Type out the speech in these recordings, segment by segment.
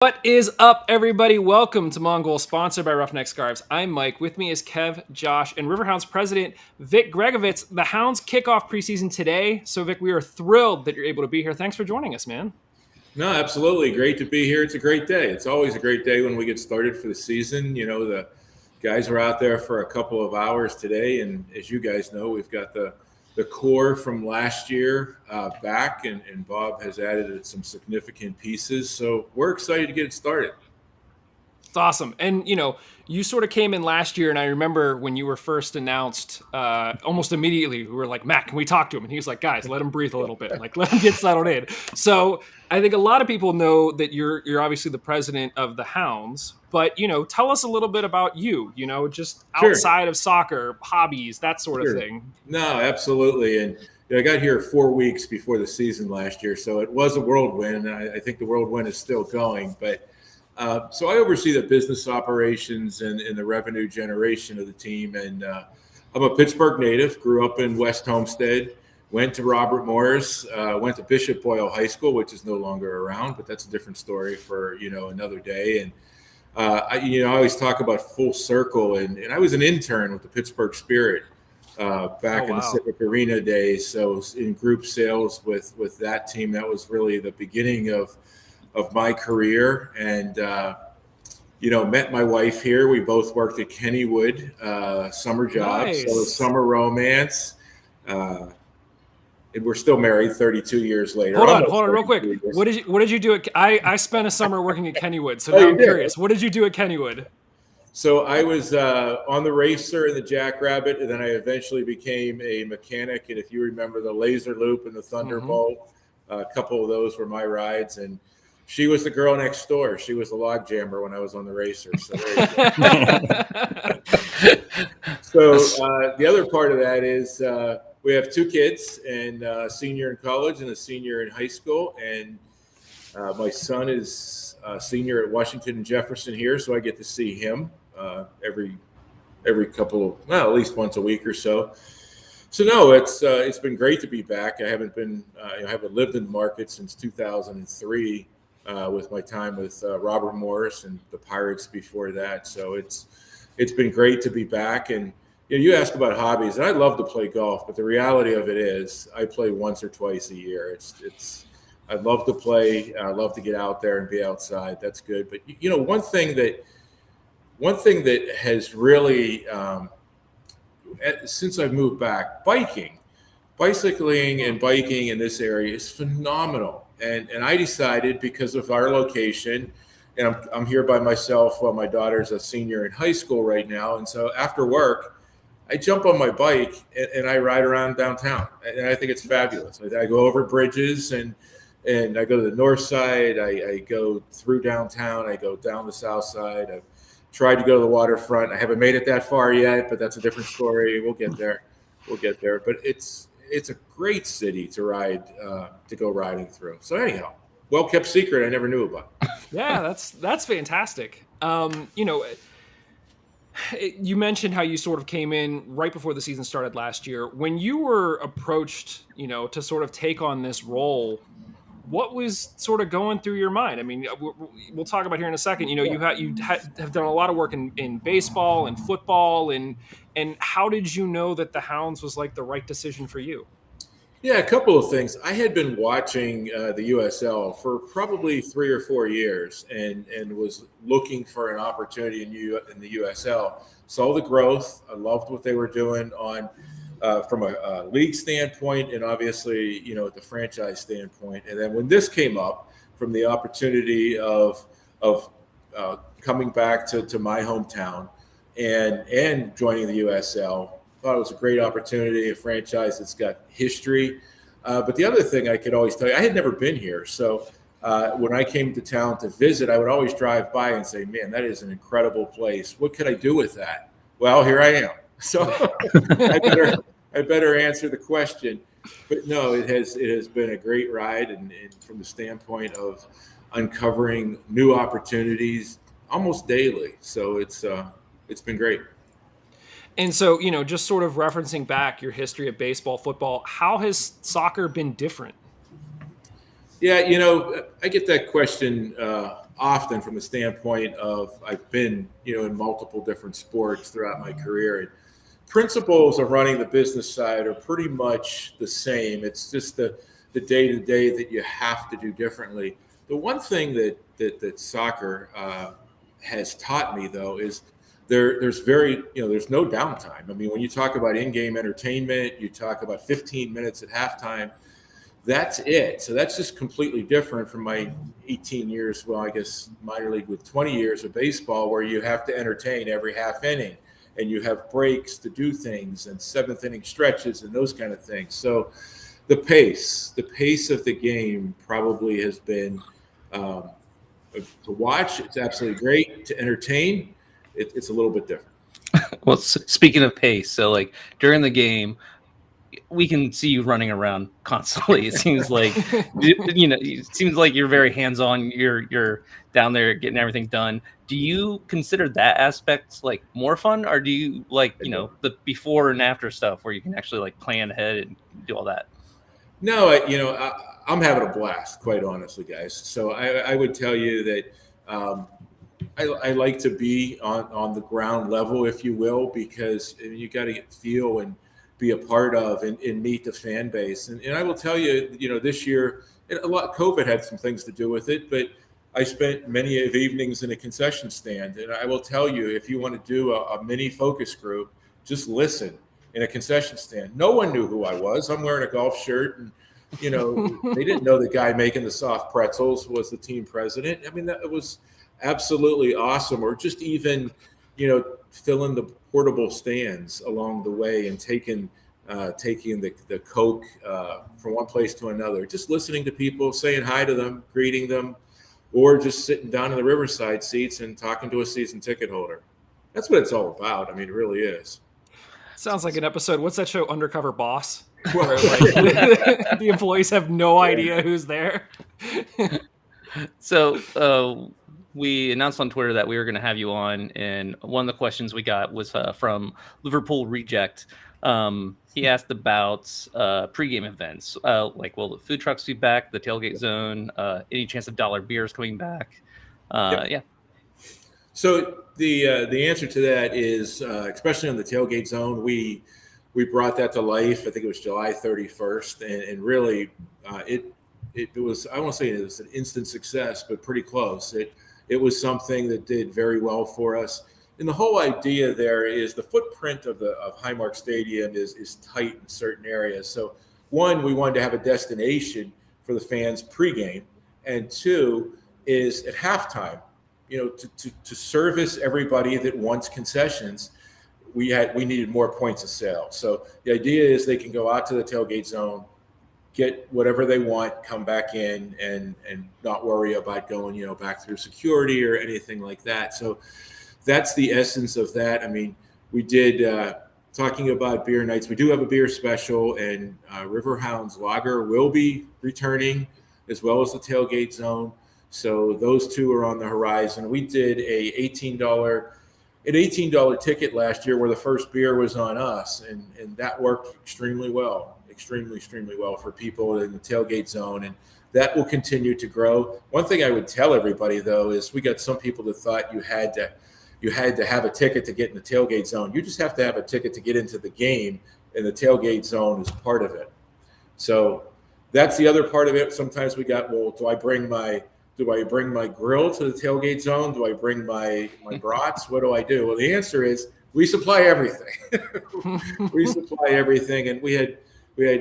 What is up, everybody? Welcome to Mongol, sponsored by Roughneck Scarves. I'm Mike. With me is Kev, Josh, and Riverhounds president Vic Gregovits. The Hounds kick off preseason today. So, Vic, we are thrilled that you're able to be here. Thanks for joining us, man. No, absolutely. Great to be here. It's a great day. It's always a great day when we get started for the season. You know, the guys are out there for a couple of hours today. And as you guys know, we've got the core from last year back, and Bob has added some significant pieces. So we're excited to get it started. It's awesome. And, you sort of came in last year, and I remember when you were first announced, almost immediately, we were like, Matt, can we talk to him? And he was like, guys, let him breathe a little bit. Like, let him get settled in. So I think a lot of people know that you're obviously the president of the Hounds, but, tell us a little bit about you, just outside of soccer, hobbies, that sort of thing. No, absolutely. And I got here 4 weeks before the season last year, so it was a whirlwind. And I think the whirlwind is still going, but so I oversee the business operations and the revenue generation of the team. And I'm a Pittsburgh native, grew up in West Homestead, went to Robert Morris, went to Bishop Boyle High School, which is no longer around, but that's a different story for, another day. And, I always talk about full circle. And I was an intern with the Pittsburgh Spirit back in the Civic Arena days. So in group sales with that team, that was really the beginning of my career, and met my wife here. We both worked at Kennywood, summer jobs, nice. So summer romance. And we're still married 32 years later. Hold on, real quick. What did you do at? I spent a summer working at Kennywood, so now I'm curious. What did you do at Kennywood? So I was on the Racer and the Jackrabbit, and then I eventually became a mechanic. And if you remember the Laser Loop and the Thunderbolt, a couple of those were my rides. And she was the girl next door. She was the log jammer when I was on the Racer. So there you go. So the other part of that is we have two kids, and a senior in college and a senior in high school. And my son is a senior at Washington and Jefferson here, so I get to see him every couple, at least once a week or so. So no, it's been great to be back. I haven't lived in the market since 2003. With my time with Robert Morris and the Pirates before that. So it's been great to be back. And you ask about hobbies, and I love to play golf, but the reality of it is I play once or twice a year. I love to play. I love to get out there and be outside. That's good. But one thing that has really since I've moved back, bicycling and biking in this area is phenomenal. And I decided, because of our location, and I'm here by myself while my daughter's a senior in high school right now. And so after work, I jump on my bike and I ride around downtown. And I think it's fabulous. I go over bridges and I go to the north side. I go through downtown. I go down the south side. I've tried to go to the waterfront. I haven't made it that far yet, but that's a different story. We'll get there. But it's a great city to ride, to go riding through. So anyhow, well-kept secret I never knew about. Yeah, that's fantastic. You mentioned how you sort of came in right before the season started last year. When you were approached, to sort of take on this role, what was sort of going through your mind? I mean, we'll talk about here in a second. You have done a lot of work in baseball and football, and how did you know that the Hounds was like the right decision for you? Yeah, a couple of things. I had been watching the USL for probably 3 or 4 years, and was looking for an opportunity in the USL. Saw the growth. I loved what they were doing on. From a league standpoint, and obviously, at the franchise standpoint. And then when this came up, from the opportunity of coming back to my hometown and joining the USL, thought it was a great opportunity, a franchise that's got history. But the other thing I could always tell you, I had never been here. So when I came to town to visit, I would always drive by and say, man, that is an incredible place. What could I do with that? Well, here I am. So I better answer the question. But no, it has been a great ride, and from the standpoint of uncovering new opportunities almost daily. So it's been great. And so, just sort of referencing back your history of baseball, football, how has soccer been different? Yeah, I get that question often from the standpoint of I've been, in multiple different sports throughout my career. And principles of running the business side are pretty much the same. It's just the day-to-day that you have to do differently. The one thing that soccer has taught me, though, is there's no downtime. I mean, when you talk about in-game entertainment, you talk about 15 minutes at halftime. That's it. So that's just completely different from my 18 years, well, I guess minor league with 20 years of baseball, where you have to entertain every half inning and you have breaks to do things and seventh inning stretches and those kind of things. So the pace of the game probably has been to watch. It's absolutely great. To entertain, it's a little bit different. Well, speaking of pace, so like during the game, we can see you running around constantly. It seems like, it seems like you're very hands-on. You're down there getting everything done. Do you consider that aspect like more fun, or do you like, the before and after stuff where you can actually like plan ahead and do all that? No, I'm having a blast, quite honestly, guys. So I would tell you that I like to be on the ground level, if you will, because you got to get feel and be a part of and meet the fan base. And I will tell you, this year, COVID had some things to do with it, but I spent many of evenings in a concession stand. And I will tell you, if you want to do a mini focus group, just listen in a concession stand. No one knew who I was. I'm wearing a golf shirt, and they didn't know the guy making the soft pretzels was the team president. I mean, that was absolutely awesome. Or just even, filling the portable stands along the way and taking the Coke from one place to another, just listening to people, saying hi to them, greeting them, or just sitting down in the Riverside seats and talking to a season ticket holder. That's what it's all about. I mean, it really is. Sounds like an episode. What's that show, Undercover Boss? Where the employees have no idea who's there. So we announced on Twitter that we were going to have you on, and one of the questions we got was from Liverpool Reject. He asked about pregame events, like will the food trucks be back, the tailgate zone, any chance of dollar beers coming back? Yep. Yeah. So the answer to that is, especially on the tailgate zone, we brought that to life. I think it was July 31st, and really it was, I won't say it was an instant success, but pretty close. It was something that did very well for us. And the whole idea there is the footprint of Highmark Stadium is tight in certain areas. So one, we wanted to have a destination for the fans pregame, and two is at halftime, to service everybody that wants concessions. We needed more points of sale. So the idea is they can go out to the tailgate zone, get whatever they want, come back in, and not worry about going, back through security or anything like that. So that's the essence of that. I mean, we did, talking about beer nights, we do have a beer special, and River Hounds Lager will be returning, as well as the tailgate zone. So those two are on the horizon. We did an $18 ticket last year where the first beer was on us, and that worked extremely well for people in the tailgate zone, and that will continue to grow. One thing I would tell everybody, though, is we got some people that thought you had to have a ticket to get in the tailgate zone. You just have to have a ticket to get into the game, and the tailgate zone is part of it. So that's the other part of it. Sometimes we got, well, do I bring my grill to the tailgate zone? Do I bring my brats? What do I do? Well, the answer is we supply everything. We supply everything, and we had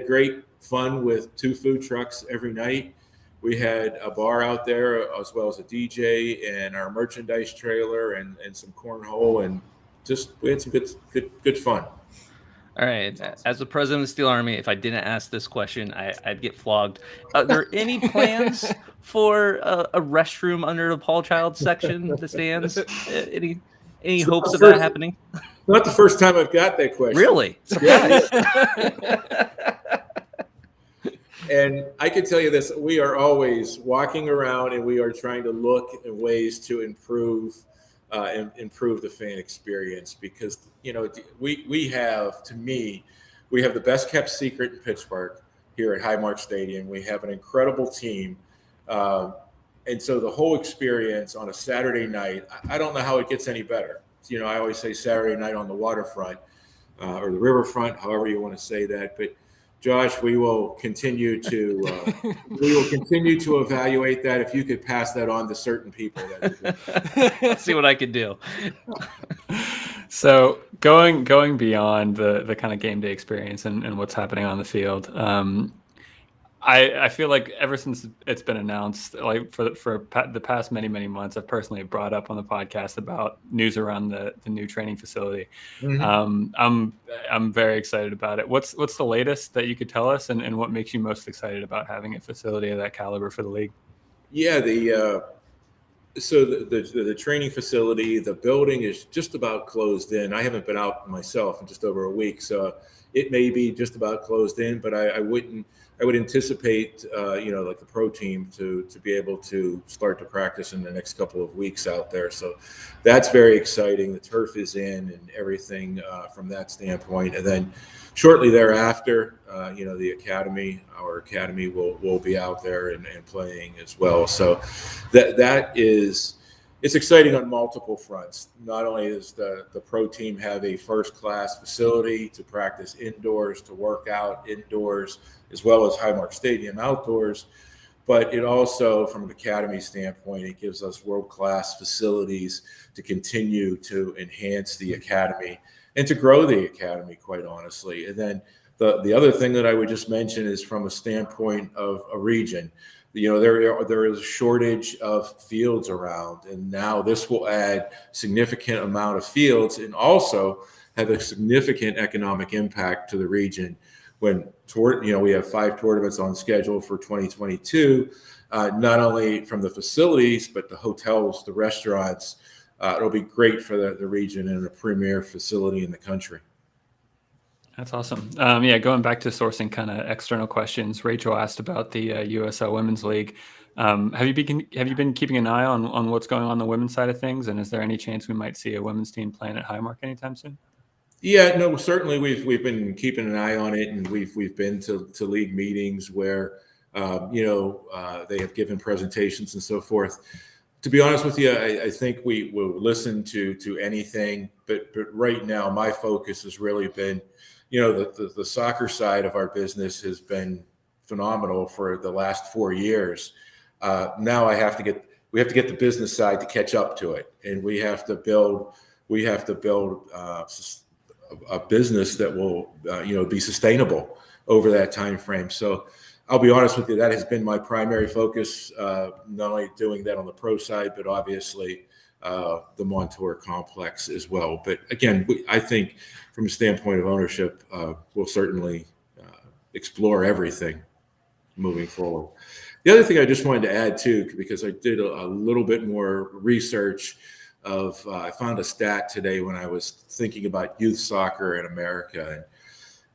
great fun with 2 food trucks every night. We had a bar out there, as well as a DJ, and our merchandise trailer, and some cornhole, and just we had some good fun. All right. As the president of the Steel Army, if I didn't ask this question, I'd get flogged. Are there any plans for a restroom under the Paul Child section, the stands? Any hopes of that happening? Not the first time I've got that question. Really? Yes. And I can tell you this: we are always walking around, and we are trying to look at ways to improve the fan experience, because we have the best kept secret in Pittsburgh here at Highmark Stadium. We have an incredible team, And so the whole experience on a Saturday night, I don't know how it gets any better. You know, I always say Saturday night on the waterfront or the riverfront, however you want to say that. But Josh, we will continue to evaluate that. If you could pass that on to certain people, that would be. I'll see what I can do. So going beyond the kind of game day experience and what's happening on the field, I feel like ever since it's been announced, like for the past many months, I've personally brought up on the podcast about news around the new training facility. Mm-hmm. I'm very excited about it. What's the latest that you could tell us, and what makes you most excited about having a facility of that caliber for the league? Yeah, so the training facility, the building is just about closed in. I haven't been out myself in just over a week, so it may be just about closed in, but I would anticipate, like the pro team to be able to start to practice in the next couple of weeks out there. So that's very exciting. The turf is in and everything from that standpoint. And then shortly thereafter, our academy will be out there and playing as well. So it's exciting on multiple fronts. Not only does the pro team have a first-class facility to practice indoors, to work out indoors, as well as Highmark Stadium outdoors, but it also, from an academy standpoint, it gives us world-class facilities to continue to enhance the academy and to grow the academy, quite honestly. And then the other thing that I would just mention is from a standpoint of a region. There is a shortage of fields around, and now this will add significant amount of fields and also have a significant economic impact to the region. When we have 5 tournaments on schedule for 2022, not only from the facilities, but the hotels, the restaurants. It'll be great for the region and a premier facility in the country. That's awesome. Going back to sourcing kind of external questions, Rachel asked about the USL Women's League. Have you been keeping an eye on what's going on the women's side of things, and is there any chance we might see a women's team playing at Highmark anytime soon? Yeah, no, certainly we've been keeping an eye on it, and we've been to league meetings where they have given presentations and so forth. To be honest with you, I think we will listen to anything, but right now my focus has really been, the soccer side of our business has been phenomenal for the last 4 years. Now we have to get the business side to catch up to it, and we have to build a business that will be sustainable over that time frame. So I'll be honest with you, that has been my primary focus, not only doing that on the pro side, but obviously the Montour complex as well. But again, I think from a standpoint of ownership, we'll certainly explore everything moving forward. The other thing I just wanted to add too, because I did a little bit more research I found a stat today when I was thinking about youth soccer in America, and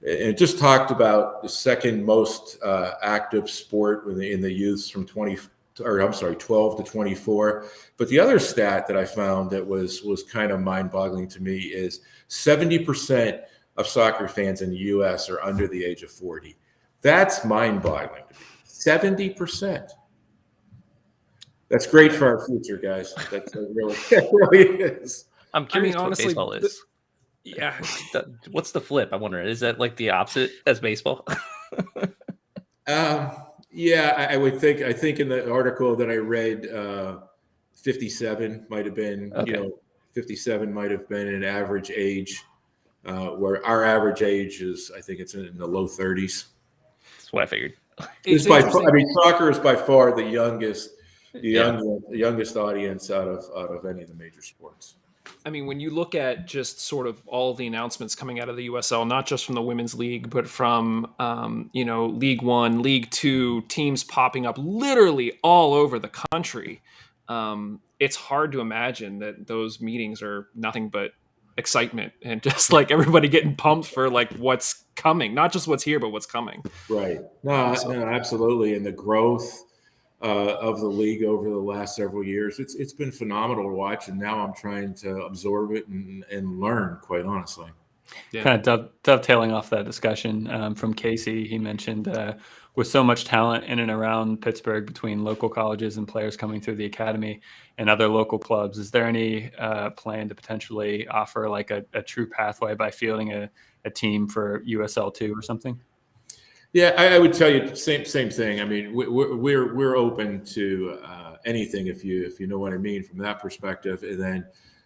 it just talked about the second most active sport in the youths from 12 to 24. But the other stat that I found that was kind of mind-boggling to me is 70% of soccer fans in the U.S. are under the age of 40. That's mind-boggling to me. 70%. That's great for our future, guys. That really is. I'm curious honestly, what baseball is. Yeah. What's the flip? I wonder. Is that like the opposite as baseball? Yeah, I would think. I think in the article that I read, 57 might have been. Okay. 57 might have been an average age, where our average age is. I think it's in the low 30s. That's what I figured. Soccer is by far the youngest. The youngest audience out of any of the major sports. I mean, when you look at just sort of all the announcements coming out of the USL, not just from the Women's League, but from, League One, League Two, teams popping up literally all over the country, it's hard to imagine that those meetings are nothing but excitement and just like everybody getting pumped for like what's coming, not just what's here, but what's coming. Right. No, absolutely. And the growth of the league over the last several years, it's been phenomenal to watch, and now I'm trying to absorb it and learn, quite honestly. Yeah. Kind of dovetailing off that discussion from Casey, he mentioned with so much talent in and around Pittsburgh between local colleges and players coming through the academy and other local clubs, is there any plan to potentially offer like a true pathway by fielding a team for USL2 or something? Yeah, I would tell you same thing. I mean, we're open to anything if you know what I mean from that perspective. And then,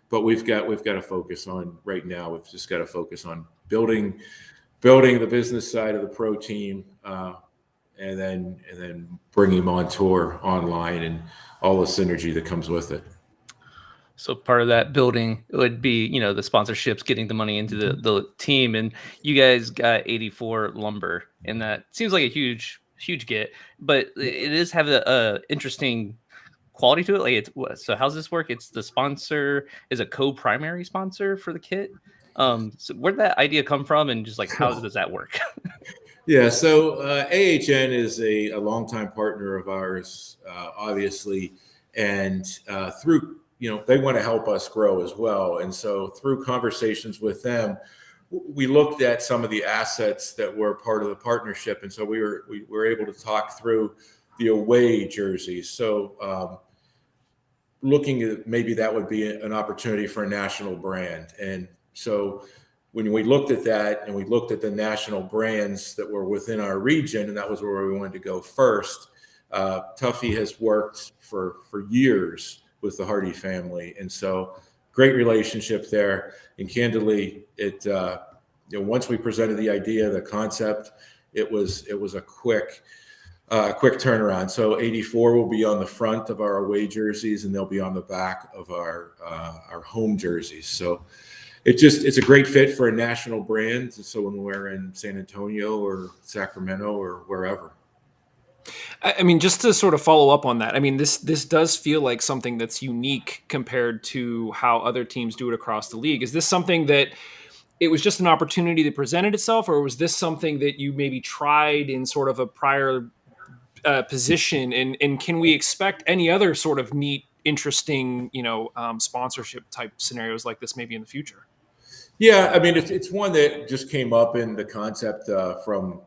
but we've got to focus on right now. We've just got to focus on building the business side of the pro team, and then bringing them on tour online and all the synergy that comes with it. So part of that building would be, the sponsorships, getting the money into the team. And you guys got 84 Lumber, and that seems like a huge get, but it is have a interesting quality to it. Like so how's this work? It's the sponsor is a co-primary sponsor for the kit. So where'd that idea come from, and just like how does that work? Yeah, so AHN is a longtime partner of ours, obviously, and through they want to help us grow as well. And so through conversations with them, we looked at some of the assets that were part of the partnership. And so we were able to talk through the away jerseys. So looking at maybe that would be an opportunity for a national brand. And so when we looked at that and we looked at the national brands that were within our region, and that was where we wanted to go first, Tuffy has worked for years with the Hardy family. And so great relationship there. And candidly, it, once we presented the idea, the concept, it was a quick turnaround. So 84 will be on the front of our away jerseys, and they'll be on the back of our home jerseys. So it's a great fit for a national brand. So when we're in San Antonio or Sacramento or wherever. I mean, just to sort of follow up on that, I mean, this does feel like something that's unique compared to how other teams do it across the league. Is this something that it was just an opportunity that presented itself, or was this something that you maybe tried in sort of a prior position? And can we expect any other sort of neat, interesting, sponsorship type scenarios like this maybe in the future? Yeah, I mean, it's one that just came up in the concept from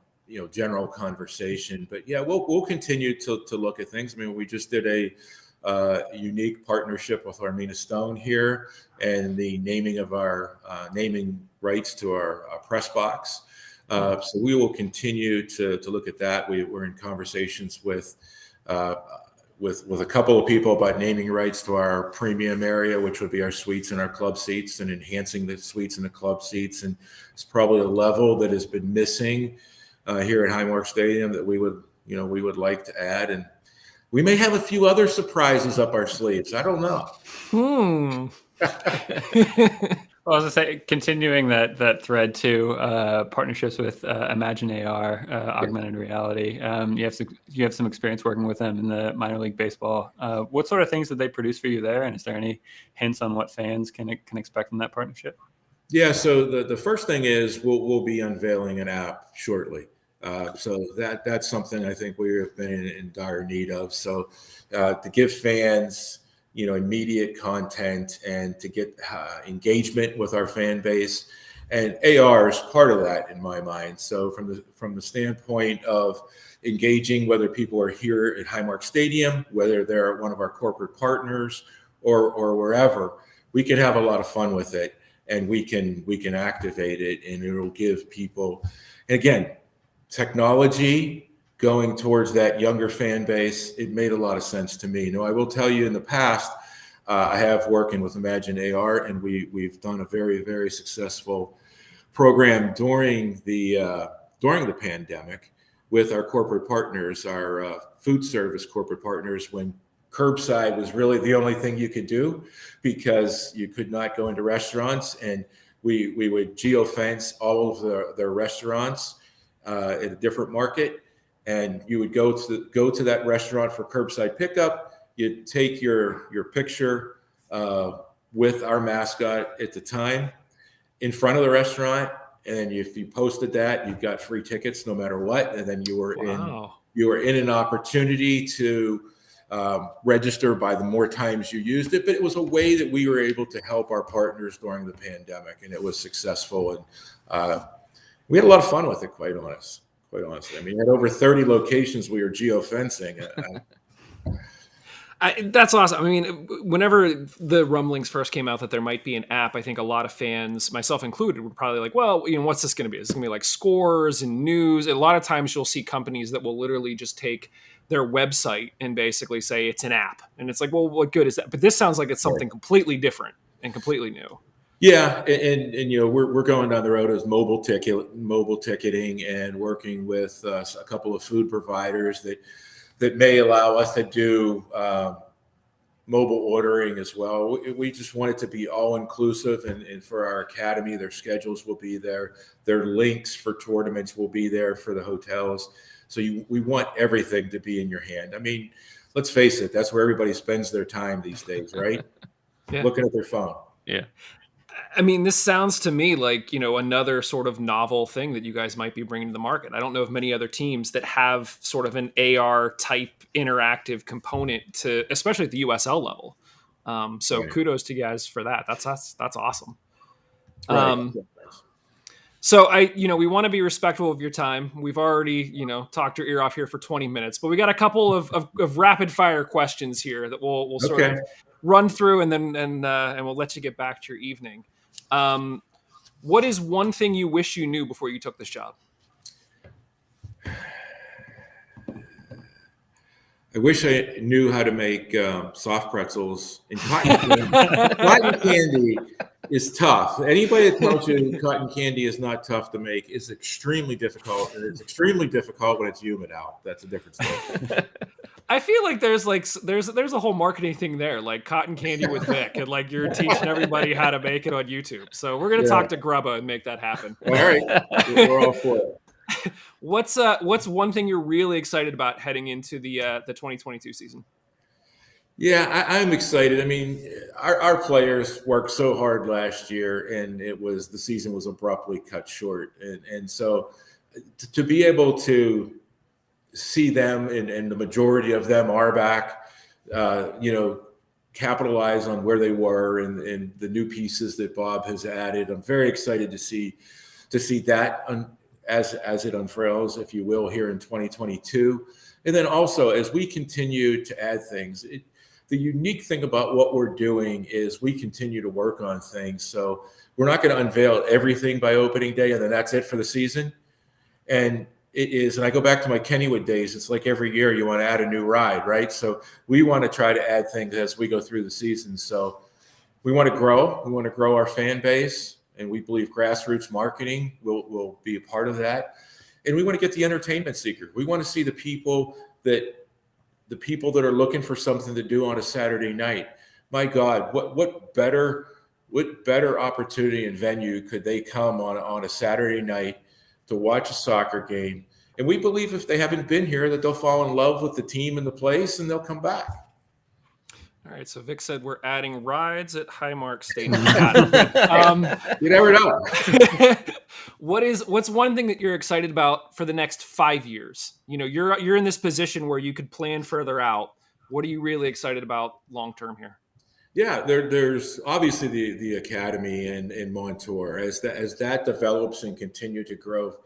general conversation. But yeah, we'll continue to look at things. I mean, we just did a unique partnership with Armina Stone here, and the naming of our naming rights to our press box. So we will continue to look at that. We're in conversations with a couple of people about naming rights to our premium area, which would be our suites and our club seats, and enhancing the suites and the club seats. And it's probably a level that has been missing here at Highmark Stadium that we would like to add. And we may have a few other surprises up our sleeves. I don't know. Well, I was going to say, continuing that thread too, partnerships with Imagine AR, augmented reality. You have some experience working with them in the minor league baseball. What sort of things did they produce for you there? And is there any hints on what fans can expect from that partnership? Yeah, so the first thing is we'll be unveiling an app shortly. So that's something I think we have been in dire need of. So to give fans immediate content and to get engagement with our fan base, and AR is part of that in my mind. So from the standpoint of engaging, whether people are here at Highmark Stadium, whether they're one of our corporate partners or wherever, we can have a lot of fun with it, and we can activate it, and it'll give people, and again, technology going towards that younger fan base, it made a lot of sense to me. I will tell you, in the past, I have working with Imagine AR, and we've done a very, very successful program during the pandemic with our corporate partners, our food service corporate partners, when curbside was really the only thing you could do because you could not go into restaurants, and we would geofence all of their restaurants in a different market. And you would go to that restaurant for curbside pickup. You'd take your picture with our mascot at the time in front of the restaurant, and if you posted that, you got free tickets no matter what. And then you were in an opportunity to register by the more times you used it, but it was a way that we were able to help our partners during the pandemic, and it was successful. And we had a lot of fun with it, quite honestly. I mean, we had over 30 locations we were geofencing. That's awesome. I mean, whenever the rumblings first came out that there might be an app, I think a lot of fans, myself included, were probably like, well, what's this going to be? It's going to be like scores and news. A lot of times you'll see companies that will literally just take their website and basically say it's an app. And it's like, well, what good is that? But this sounds like it's something completely different and completely new. Yeah, and we're going down the road as mobile ticketing, and working with a couple of food providers that may allow us to do mobile ordering as well. We just want it to be all inclusive, and for our academy, their schedules will be there, their links for tournaments will be there for the hotels. So we want everything to be in your hand. I mean, let's face it, that's where everybody spends their time these days, right? Yeah. Looking at their phone. Yeah. I mean, this sounds to me like, another sort of novel thing that you guys might be bringing to the market. I don't know of many other teams that have sort of an AR type interactive component to, especially at the USL level. So kudos to you guys for that. That's awesome. Right. So we want to be respectful of your time. We've already, talked your ear off here for 20 minutes, but we got a couple of rapid fire questions here that we'll sort of run through, and then and we'll let you get back to your evening. What is one thing you wish you knew before you took this job? I wish I knew how to make soft pretzels and cotton candy. Cotton candy is tough. Anybody that tells you cotton candy is not tough to make is extremely difficult, and it's extremely difficult when it's humid out. That's a different story. I feel like there's a whole marketing thing there, like cotton candy with Vic, and like you're teaching everybody how to make it on YouTube. So we're gonna talk to Grubba and make that happen. All right, we're all for it. What's one thing you're really excited about heading into the 2022 season? Yeah, I'm excited. I mean, our players worked so hard last year, and the season was abruptly cut short, and so to be able to see them, and the majority of them are back, capitalize on where they were and the new pieces that Bob has added. I'm very excited to see that as it unfurls, if you will, here in 2022. And then also, as we continue to add things, the unique thing about what we're doing is we continue to work on things. So we're not going to unveil everything by opening day, and then that's it for the season. And it is, and I go back to my Kennywood days, it's like every year you want to add a new ride, right? So we want to try to add things as we go through the season. So we want to grow. We want to grow our fan base, and we believe grassroots marketing will be a part of that. And we want to get the entertainment seeker. We want to see the people that are looking for something to do on a Saturday night. My God, what better opportunity and venue could they come on a Saturday night to watch a soccer game? And we believe if they haven't been here, that they'll fall in love with the team and the place, and they'll come back. All right, so Vic said we're adding rides at Highmark Stadium. You never know. What's one thing that you're excited about for the next 5 years? You're in this position where you could plan further out. What are you really excited about long term here? Yeah, there's obviously the academy in Montour as that develops and continue to grow.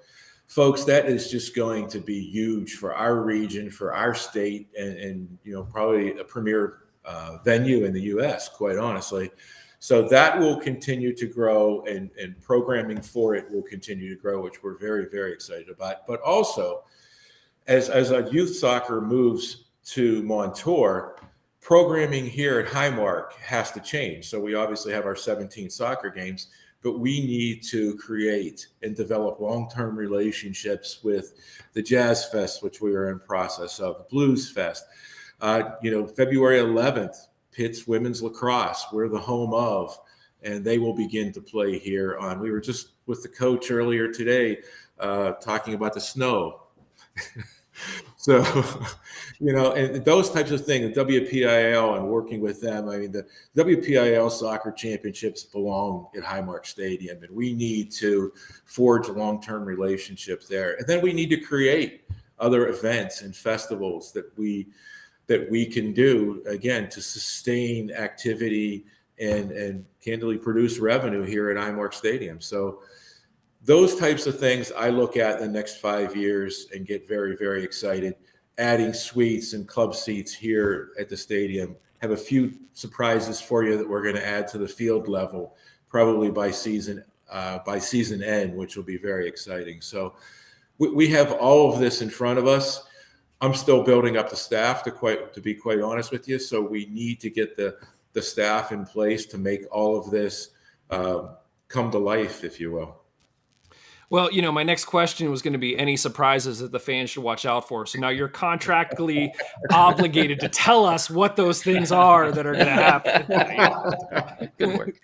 Folks, that is just going to be huge for our region, for our state, and probably a premier venue in the U.S., quite honestly. So that will continue to grow, and programming for it will continue to grow, which we're very, very excited about. But also, as our youth soccer moves to Montour, programming here at Highmark has to change. So we obviously have our 17 soccer games, but we need to create and develop long-term relationships with the Jazz Fest, which we are in process of, Blues Fest. February 11th, Pitt's women's lacrosse, we're the home of, and they will begin to play here on. We were just with the coach earlier today talking about the snow. So, and those types of things, the WPIL and working with them. I mean, the WPIL soccer championships belong at Highmark Stadium, and we need to forge long-term relationships there. And then we need to create other events and festivals that we that we can do, again, to sustain activity and candidly produce revenue here at Highmark Stadium. So those types of things I look at in the next 5 years and get very, very excited. Adding suites and club seats here at the stadium. Have a few surprises for you that we're going to add to the field level, probably by season end, which will be very exciting. So we have all of this in front of us. I'm still building up the staff to be quite honest with you. So we need to get the staff in place to make all of this come to life, if you will. Well, my next question was going to be any surprises that the fans should watch out for. So now you're contractually obligated to tell us what those things are that are going to happen. Good work.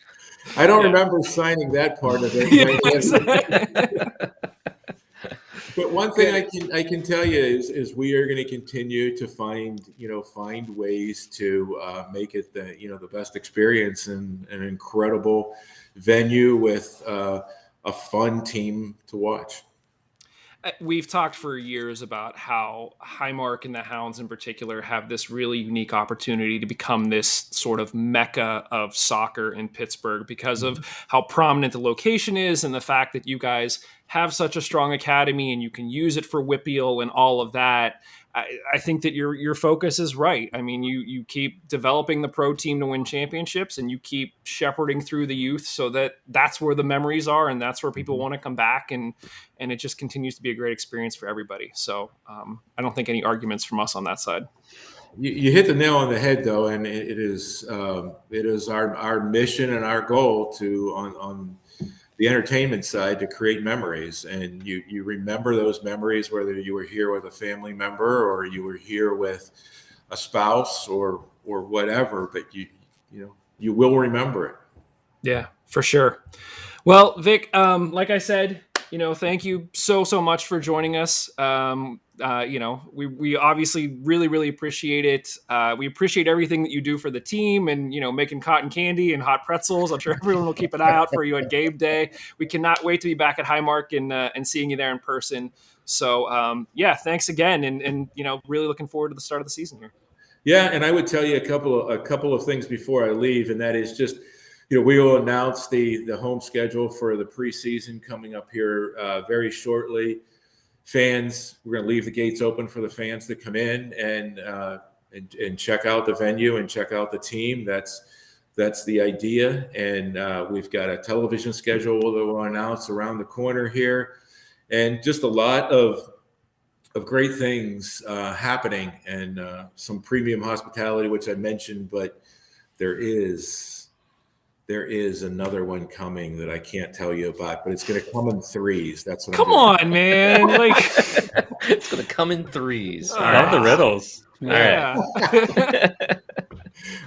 I don't remember signing that part of it. But one thing I can tell you is we are going to continue to find ways to make it the best experience and an incredible venue with a fun team to watch. We've talked for years about how Highmark and the Hounds in particular have this really unique opportunity to become this sort of mecca of soccer in Pittsburgh because of how prominent the location is and the fact that you guys have such a strong academy and you can use it for WPIAL and all of that. I think that your focus is right. I mean, you keep developing the pro team to win championships and you keep shepherding through the youth so that's where the memories are and that's where people want to come back and it just continues to be a great experience for everybody. So I don't think any arguments from us on that side. You hit the nail on the head, though, and it is our mission and our goal to on the entertainment side to create memories, and you remember those memories whether you were here with a family member or you were here with a spouse or whatever, but you will remember it. Yeah, for sure. Well, Vic, like I said, thank you so much for joining us. We obviously really, really appreciate it. We appreciate everything that you do for the team and, making cotton candy and hot pretzels. I'm sure everyone will keep an eye out for you on game day. We cannot wait to be back at Highmark and seeing you there in person. So, thanks again. And really looking forward to the start of the season here. Yeah. And I would tell you a couple of things before I leave. And that is just, we will announce the home schedule for the preseason coming up here very shortly. Fans, we're going to leave the gates open for the fans to come in and check out the venue and check out the team. That's the idea. And we've got a television schedule that we'll announce around the corner here, and just a lot of great things happening, and some premium hospitality, which I mentioned, but there is another one coming that I can't tell you about, but it's going to come in threes. That's what. Come on, man! Like it's going to come in threes. I love the riddles. Yeah. All right.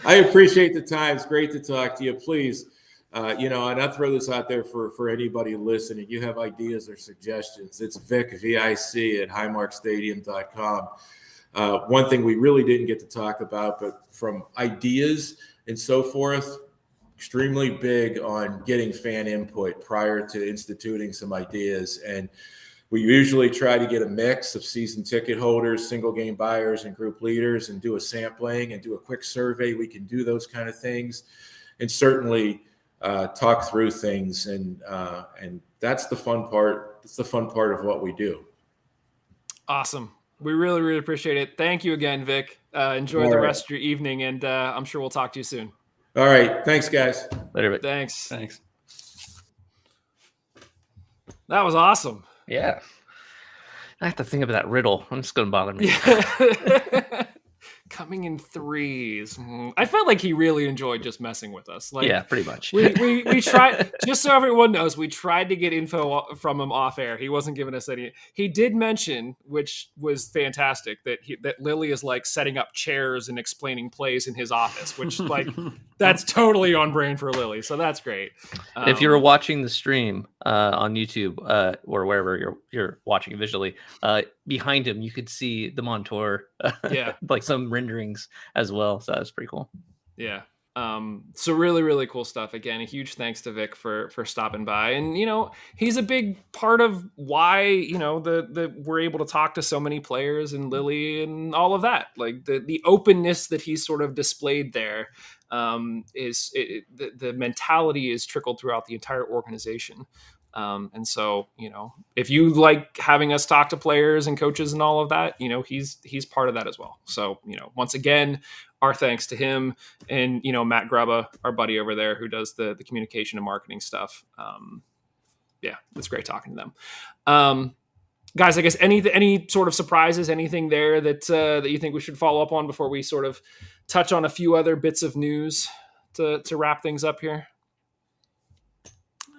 I appreciate the time. It's great to talk to you. Please, and I'll throw this out there for anybody listening. You have ideas or suggestions. It's Vic, VIC at highmarkstadium.com. One thing we really didn't get to talk about, but from ideas and so forth, extremely big on getting fan input prior to instituting some ideas. And we usually try to get a mix of season ticket holders, single game buyers, and group leaders, and do a sampling and do a quick survey. We can do those kind of things, and certainly talk through things. And that's the fun part. That's the fun part of what we do. Awesome. We really, really appreciate it. Thank you again, Vic. Enjoy the rest of your evening, and I'm sure we'll talk to you soon. All right. Thanks, guys. Later, Vic. Thanks. That was awesome. Yeah. I have to think about that riddle. I'm just going to bother me. Yeah. Coming in threes. I felt like he really enjoyed just messing with us. Like, yeah, pretty much. We tried, just so everyone knows, we tried to get info from him off air. He wasn't giving us any. He did mention, which was fantastic, that Lily is like setting up chairs and explaining plays in his office, which like that's totally on brand for Lily. So that's great. If you were watching the stream on YouTube or wherever you're watching visually, behind him you could see the Montour, yeah, like some renderings as well. So that's pretty cool. Yeah. So really, really cool stuff. Again, a huge thanks to Vic for stopping by. And, he's a big part of why, we're able to talk to so many players and Lily and all of that. Like the openness that he's sort of displayed there, the mentality is trickled throughout the entire organization. And so, if you like having us talk to players and coaches and all of that, he's part of that as well. So, once again, our thanks to him and, Matt Grubba, our buddy over there who does the communication and marketing stuff. Yeah, it's great talking to them. Guys, I guess any sort of surprises, anything there that you think we should follow up on before we sort of touch on a few other bits of news to wrap things up here?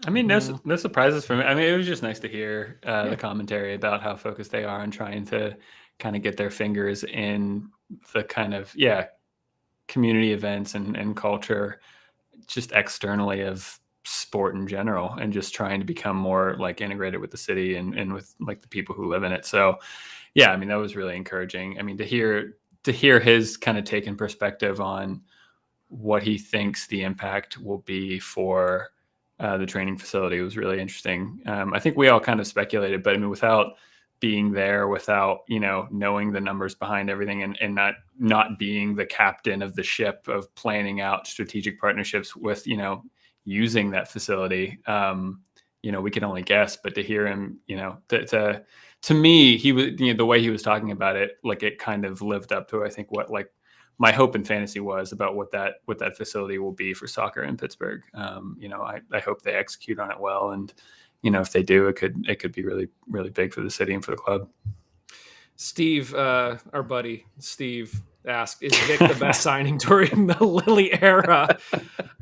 I mean, no surprises for me. I mean, it was just nice to hear the commentary about how focused they are on trying to kind of get their fingers in the kind of, community events and culture just externally of sport in general, and just trying to become more like integrated with the city and with like the people who live in it. So, I mean, that was really encouraging. I mean, to hear his kind of take in perspective on what he thinks the impact will be for the training facility was really interesting. I think we all kind of speculated, but I mean, without being there, without, knowing the numbers behind everything and not being the captain of the ship of planning out strategic partnerships with, using that facility, we can only guess. But to hear him, to me, he was, the way he was talking about it, like it kind of lived up to, I think, what like my hope and fantasy was about what that facility will be for soccer in Pittsburgh. I hope they execute on it well, and if they do, it could be really, really big for the city and for the club. Steve, our buddy Steve, asked, "Is Vic the best signing during the Lily era?"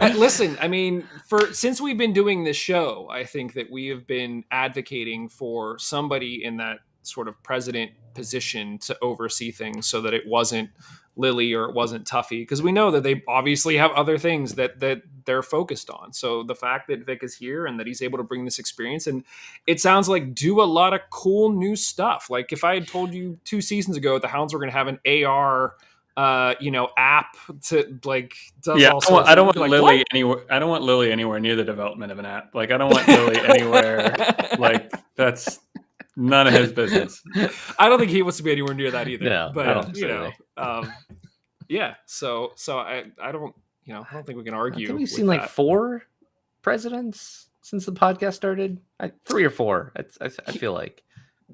Listen, I mean, since we've been doing this show, I think that we have been advocating for somebody in that sort of president position to oversee things, so that it wasn't Lily or it wasn't Tuffy, because we know that they obviously have other things that they're focused on. So the fact that Vic is here and that he's able to bring this experience, and it sounds like do a lot of cool new stuff. Like if I had told you 2 seasons ago the Hounds were going to have an AR app to like does all sorts I don't want like, Lily what? anywhere. I don't want Lily anywhere near the development of an app. Like I don't want Lily anywhere. Like that's none of his business. I don't think he wants to be anywhere near that either. No, but I don't think so. Yeah. So I don't think we can argue. I think we've with seen like that. 4 presidents since the podcast started. 3 or 4. I feel like.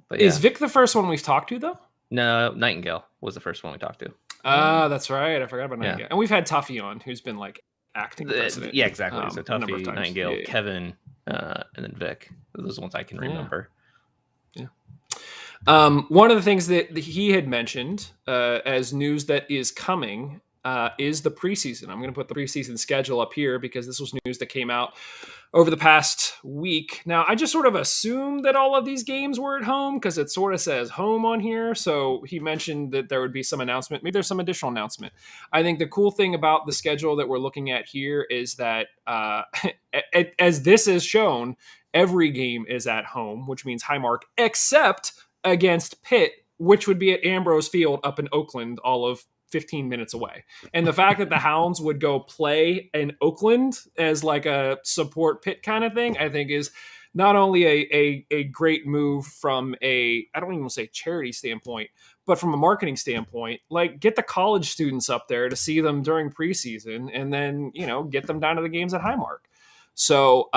But Is Vic the first one we've talked to though? No, Nightingale was the first one we talked to. That's right. I forgot about Nightingale. Yeah. And we've had Tuffy on, who's been like acting president. Yeah, exactly. So a number of Tuffy, times. Nightingale, Yeah. Kevin, and then Vic. Those are the ones I can remember. Yeah. One of the things that he had mentioned as news that is coming is the preseason. I'm going to put the preseason schedule up here because this was news that came out over the past week. Now, I just sort of assumed that all of these games were at home because it sort of says home on here. So he mentioned that there would be some announcement. Maybe there's some additional announcement. I think the cool thing about the schedule that we're looking at here is that as this is shown, every game is at home, which means Highmark, except against Pitt, which would be at Ambrose Field up in Oakland, all of 15 minutes away. And the fact that the Hounds would go play in Oakland as like a support Pitt kind of thing, I think is not only a great move from I don't even say charity standpoint, but from a marketing standpoint, like get the college students up there to see them during preseason and then, get them down to the games at Highmark. So,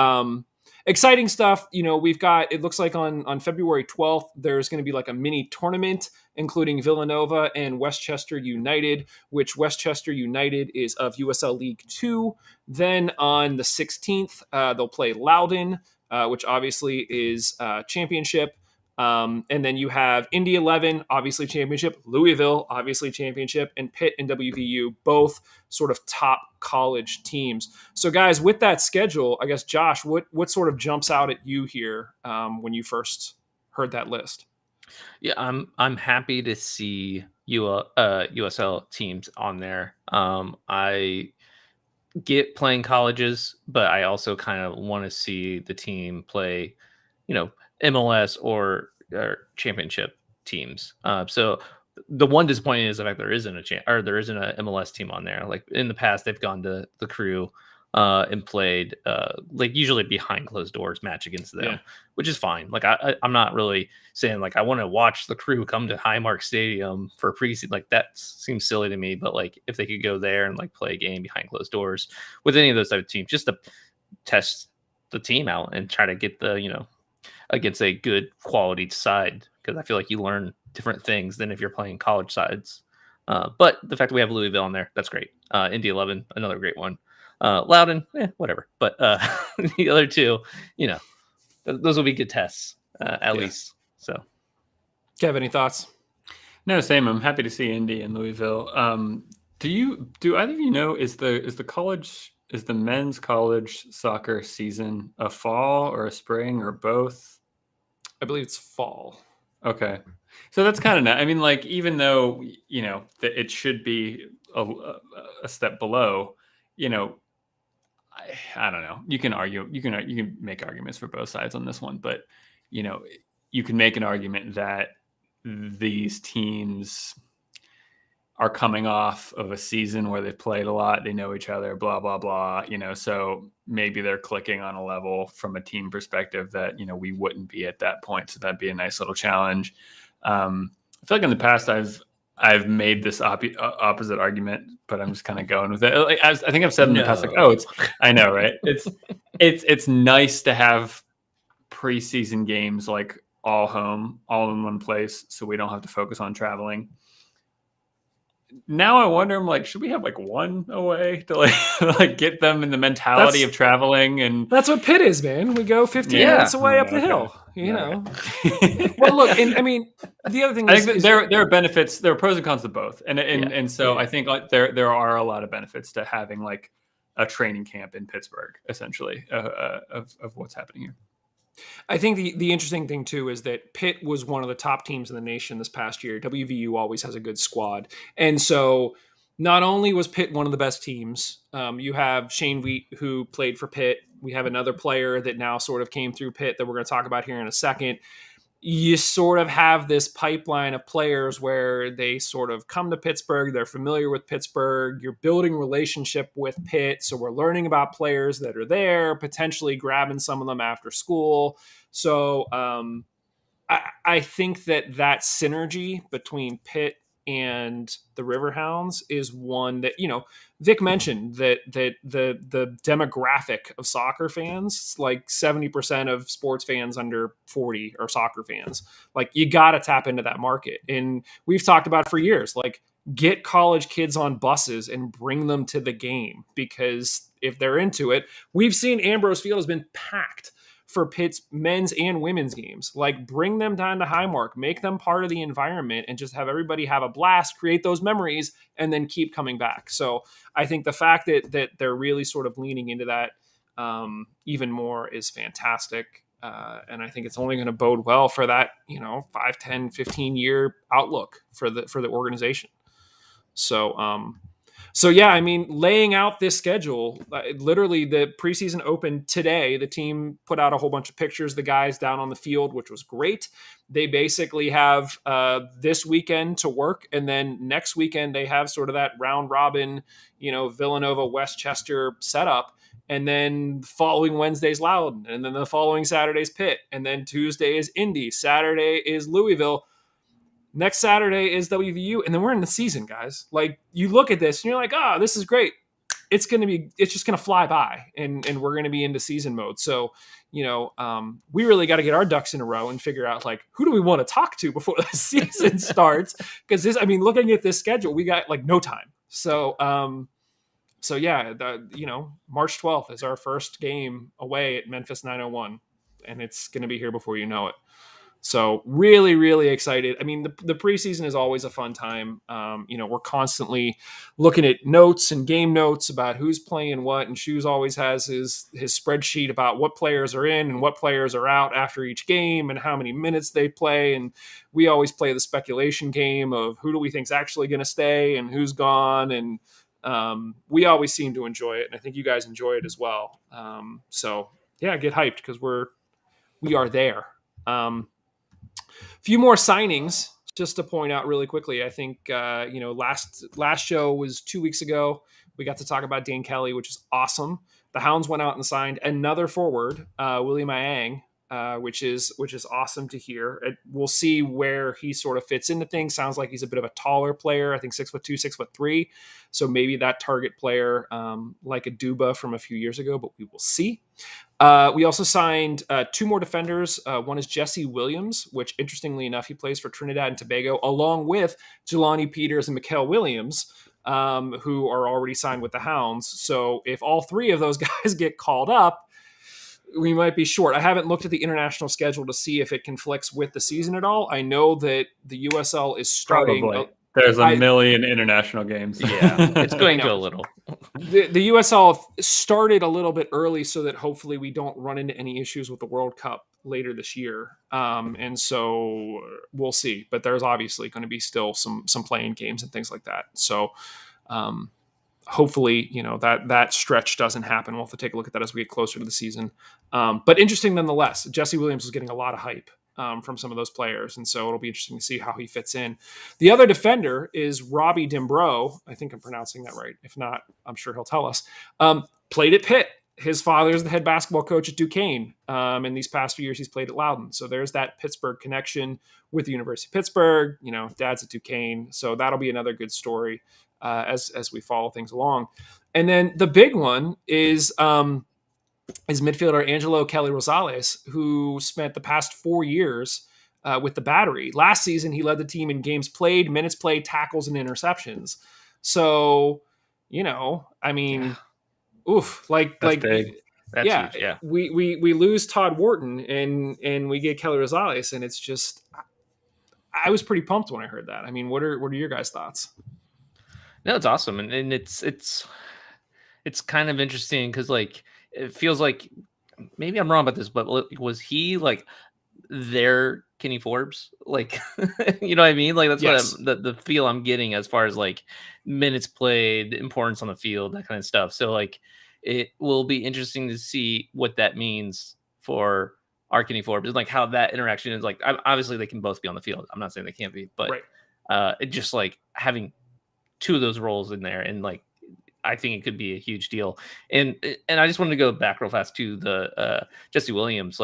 exciting stuff. We've got, it looks like on February 12th, there's going to be like a mini tournament, including Villanova and Westchester United, which Westchester United is of USL League 2. Then on the 16th, they'll play Loudoun, which obviously is championship. And then you have Indy 11, obviously championship, Louisville, obviously championship, and Pitt and WVU, both sort of top college teams. So guys, with that schedule, I guess, Josh, what sort of jumps out at you here when you first heard that list? Yeah, I'm happy to see USL teams on there. I get playing colleges, but I also kind of want to see the team play, MLS or championship teams. So the one disappointing is the fact there isn't there isn't a MLS team on there. Like in the past, they've gone to the Crew and played like usually behind closed doors match against them, which is fine. Like I'm not really saying like I want to watch the Crew come to Highmark Stadium for preseason. Like that seems silly to me. But like if they could go there and like play a game behind closed doors with any of those type of teams, just to test the team out and try to get the against a good quality side, because I feel like you learn different things than if you're playing college sides. But the fact that we have Louisville in there, that's great. Indy 11, another great one. Loudon, whatever. But the other two, those will be good tests at least. So, Kev, any thoughts? No, same. I'm happy to see Indy and Louisville. Do either of you know, is the men's college soccer season a fall or a spring or both? I believe it's fall. Okay. So that's kind of not, I mean, like, even though, that it should be a step below, I don't know. You can argue, you can make arguments for both sides on this one, but, you can make an argument that these teams are coming off of a season where they've played a lot, they know each other, blah, blah, blah, so maybe they're clicking on a level from a team perspective that, we wouldn't be at that point. So that'd be a nice little challenge. I feel like in the past I've made this opposite argument, but I'm just kind of going with it. Like, I think I've said in the past, like, I know, right? It's nice to have preseason games like all home, all in one place, so we don't have to focus on traveling. Now I wonder, I'm like, should we have like one away to like get them in the mentality of traveling? And that's what Pitt is, man. We go 15 minutes away up the hill, know. Well, look, and I mean, the other thing I think there are benefits, there are pros and cons to both, and so I think like there are a lot of benefits to having like a training camp in Pittsburgh, essentially, of what's happening here. I think the interesting thing too is that Pitt was one of the top teams in the nation this past year. WVU always has a good squad. And so not only was Pitt one of the best teams, you have Shane Wheat, who played for Pitt. We have another player that now sort of came through Pitt that we're going to talk about here in a second. You sort of have this pipeline of players where they sort of come to Pittsburgh. They're familiar with Pittsburgh. You're building relationship with Pitt. So we're learning about players that are there, potentially grabbing some of them after school. So I think that synergy between Pitt and the Riverhounds is one that, Vic mentioned that the demographic of soccer fans, like 70% of sports fans under 40 are soccer fans. Like, you got to tap into that market. And we've talked about for years, like, get college kids on buses and bring them to the game, because if they're into it, we've seen Ambrose Field has been packed for Pitt's men's and women's games. Like, bring them down to Highmark, make them part of the environment, and just have everybody have a blast, create those memories, and then keep coming back. So I think the fact that they're really sort of leaning into that even more is fantastic. And I think it's only going to bode well for that, 5, 10, 15 year outlook for the organization. So yeah, I mean, laying out this schedule, literally the preseason opened today. The team put out a whole bunch of pictures, the guys down on the field, which was great. They basically have this weekend to work. And then next weekend, they have sort of that round robin, Villanova, Westchester setup. And then the following Wednesday's Loudon. And then the following Saturday's Pitt. And then Tuesday is Indy. Saturday is Louisville. Next Saturday is WVU, and then we're in the season, guys. Like, you look at this and you're like, this is great. It's just going to fly by, and we're going to be into season mode. So, we really got to get our ducks in a row and figure out, like, who do we want to talk to before the season starts? Because looking at this schedule, we got like no time. So, yeah, March 12th is our first game away at Memphis 901, and it's going to be here before you know it. So really, really excited. I mean, the preseason is always a fun time. We're constantly looking at notes and game notes about who's playing what, and Shoes always has his spreadsheet about what players are in and what players are out after each game and how many minutes they play. And we always play the speculation game of who do we think's actually going to stay and who's gone. And we always seem to enjoy it, and I think you guys enjoy it as well. So yeah, get hyped because we are there. Few more signings. just to point out really quickly, I think last show was 2 weeks ago. We got to talk about Dane Kelly, which is awesome. The Hounds went out and signed another forward, William Iang, which is awesome to hear. We'll see where he sort of fits into things. Sounds like he's a bit of a taller player. I think 6'2", 6'3". So maybe that target player, like a Duba from a few years ago, but we will see. We also signed 2 more defenders. One is Jesse Williams, which interestingly enough, he plays for Trinidad and Tobago, along with Jelani Peters and Mikael Williams, who are already signed with the Hounds. So if all 3 of those guys get called up, we might be short. I haven't looked at the international schedule to see if it conflicts with the season at all. I know that the USL is starting. Probably. There's a million international games. Yeah, it's going to a little. The USL started a little bit early so that hopefully we don't run into any issues with the World Cup later this year. And so we'll see. But there's obviously going to be still some playing games and things like that. So hopefully, that stretch doesn't happen. We'll have to take a look at that as we get closer to the season. But interesting nonetheless. Jesse Williams is getting a lot of hype from some of those players. And so it'll be interesting to see how he fits in. The other defender is Robbie Dembrow. I think I'm pronouncing that right. If not, I'm sure he'll tell us. Played at Pitt. His father is the head basketball coach at Duquesne. And these past few years, he's played at Loudoun. So there's that Pittsburgh connection with the University of Pittsburgh. Dad's at Duquesne. So that'll be another good story as we follow things along. And then the big one is midfielder Angelo Kelly Rosales, who spent the past 4 years with the Battery. Last season, he led the team in games played, minutes played, tackles, and interceptions. So, oof, That's big. That's huge, yeah. We lose Todd Wharton and we get Kelly Rosales, and it's just, I was pretty pumped when I heard that. I mean, what are your guys' thoughts? No, it's awesome, and it's kind of interesting because it feels like maybe I'm wrong about this, but was he their Kenny Forbes? You know what I mean? That's yes. what the feel I'm getting as far as minutes played, importance on the field, that kind of stuff. So it will be interesting to see what that means for our Kenny Forbes and how that interaction is. Obviously they can both be on the field. I'm not saying they can't be, but right. It just having 2 of those roles in there, and I think it could be a huge deal. And I just wanted to go back real fast to the Jesse Williams.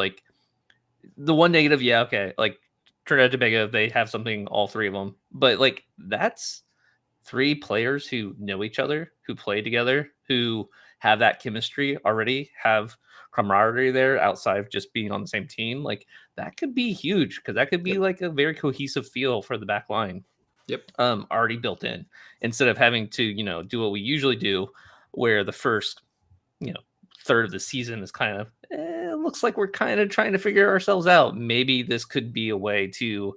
The one negative, yeah, okay. Trinidad and Tobago, they have something, all 3 of them. But that's 3 players who know each other, who play together, who have that chemistry already, have camaraderie there outside of just being on the same team. That could be huge because that could be a very cohesive feel for the back line. Yep. Already built in, instead of having to, do what we usually do, where the first, third of the season is kind of, it looks like we're kind of trying to figure ourselves out. Maybe this could be a way to,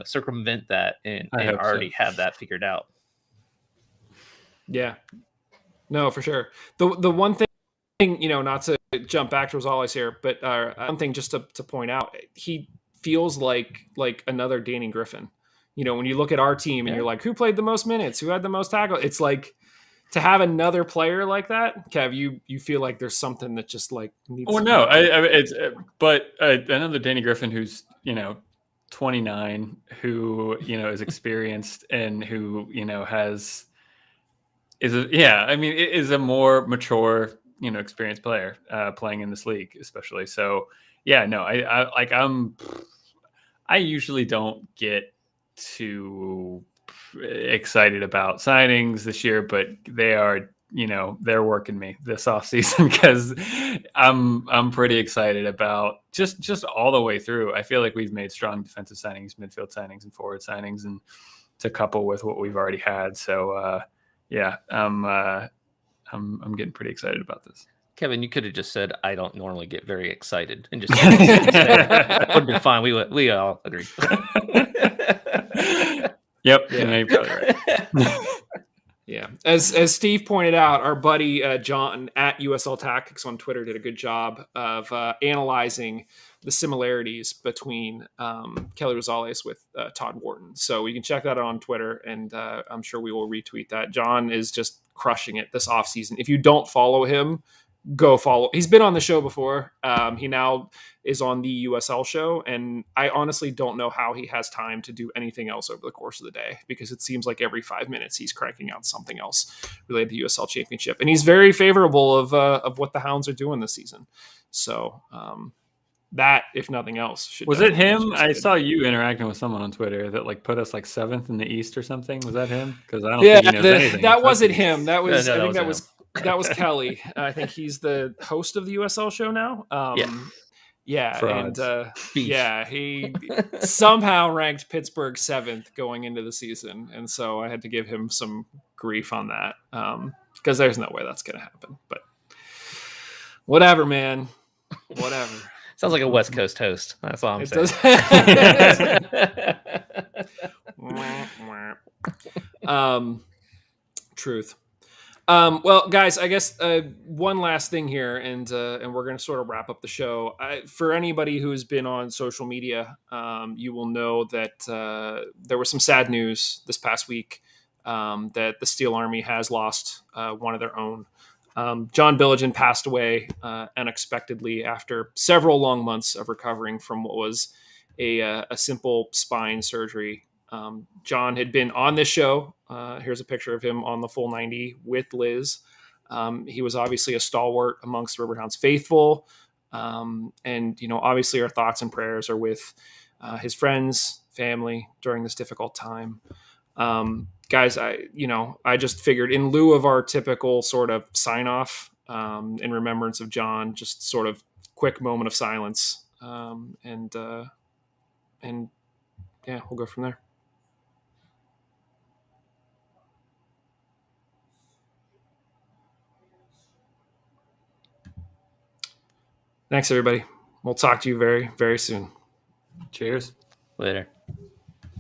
circumvent that and already have that figured out. Yeah, no, for sure. The one thing, not to jump back to Rosales here, but one thing just to point out, he feels like another Danny Griffin. When you look at our team and you're like, who played the most minutes? Who had the most tackle? It's to have another player like that, Kev, you feel like there's something that just needs. Oh no, another Danny Griffin who's 29, who is experienced and who is a more mature experienced player playing in this league, especially. So yeah, no, I usually don't get too excited about signings this year, but they are, they're working me this offseason because I'm pretty excited about just all the way through. I feel like we've made strong defensive signings, midfield signings, and forward signings, and to couple with what we've already had. So yeah, I'm getting pretty excited about this. Kevin, you could have just said, I don't normally get very excited, and just that would have been fine. We all agree. Yep. Yeah, you're probably right. Yeah. As Steve pointed out, our buddy John at USL Tactics on Twitter did a good job of analyzing the similarities between Kelly Rosales with Todd Wharton. So you can check that out on Twitter, and I'm sure we will retweet that. John is just crushing it this offseason. If you don't follow him, go follow. He's been on the show before. He now is on the USL show, and I honestly don't know how he has time to do anything else over the course of the day, because it seems like every 5 minutes he's cranking out something else related to the USL Championship, and he's very favorable of what the Hounds are doing this season. So that, if nothing else, should Was it definitely him? make us I good. saw you interacting with someone on Twitter that like put us like 7th in the East or something. Was that him? Because I don't Yeah, think he knows anything. that except wasn't the him. That was No, I think that that was was Kelly. I think he's the host of the USL show now. Yeah, and Frauds. Beef. yeah, he somehow ranked Pittsburgh 7th going into the season, and so I had to give him some grief on that, because there's no way that's going to happen. But whatever, man, whatever. Sounds like a West Coast host. That's all I'm It saying. does. Truth. Well, guys, I guess one last thing here, and we're going to sort of wrap up the show. For anybody who has been on social media, you will know that there was some sad news this past week, that the Steel Army has lost one of their own. John Billigan passed away unexpectedly after several long months of recovering from what was a simple spine surgery. John had been on this show. Here's a picture of him on the full 90 with Liz. He was obviously a stalwart amongst Riverhounds faithful. And, obviously our thoughts and prayers are with his friends, family during this difficult time. Guys, I just figured, in lieu of our typical sort of sign off, in remembrance of John, just sort of quick moment of silence. And yeah, we'll go from there. Thanks, everybody. We'll talk to you very, very soon. Cheers. Later.